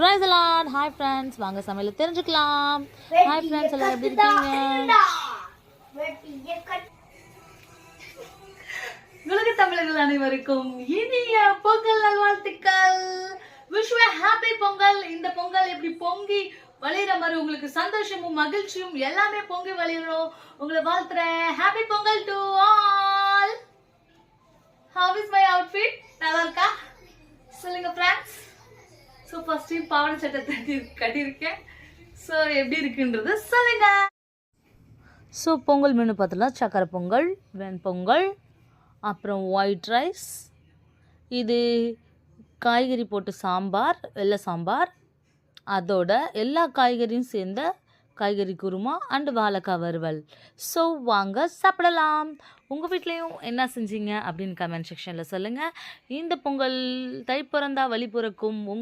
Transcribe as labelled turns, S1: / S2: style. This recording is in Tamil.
S1: Price Lord. ஹாய் ஃப்ரெண்ட்ஸ், வாங்க சமையல் தெரிஞ்சுக்கலாம். ஹாய் ஃப்ரெண்ட்ஸ், எல்லாம் எப்படி இருக்கீங்க?
S2: உலக தமிழர்கள் அனைவருக்கும் இனிய பொங்கல் நல்வாழ்த்துக்கள். Wish you happy Pongal. இந்த பொங்கல் எப்படி பொங்கி வழிகிற மாதிரி உங்களுக்கு சந்தோஷமும் மகிழ்ச்சியும் எல்லாமே பொங்கி வழிகிறோம். உங்களை வாழ்த்துறேன். Happy Pongal to all. How is my outfit? நல்லா இருக்கா சொல்லுங்க ஃப்ரெண்ட்ஸ். ஸோ ஃபர்ஸ்ட் டைம் பாவாடை சட்டை கட்டியிருக்கேன். ஸோ எப்படி இருக்குன்றது சொல்லுங்க.
S1: ஸோ பொங்கல் மெனு பார்த்தலாம். சக்கரை பொங்கல், வெண்பொங்கல், அப்புறம் ஒயிட் ரைஸ், இது காய்கறி போட்டு சாம்பார், வெள்ளை சாம்பார், அதோட எல்லா காய்கறியும் சேர்ந்த காய்கறி குருமா அண்டு வாழைக்காய் வறுவல். ஸோ வாங்க சாப்பிடலாம். உங்கள் வீட்லேயும் என்ன செஞ்சீங்க அப்படின்னு கமெண்ட் செக்ஷனில் சொல்லுங்கள். இந்த பொங்கல் தை பிறந்தா வழி பிறக்கும். உங்கள்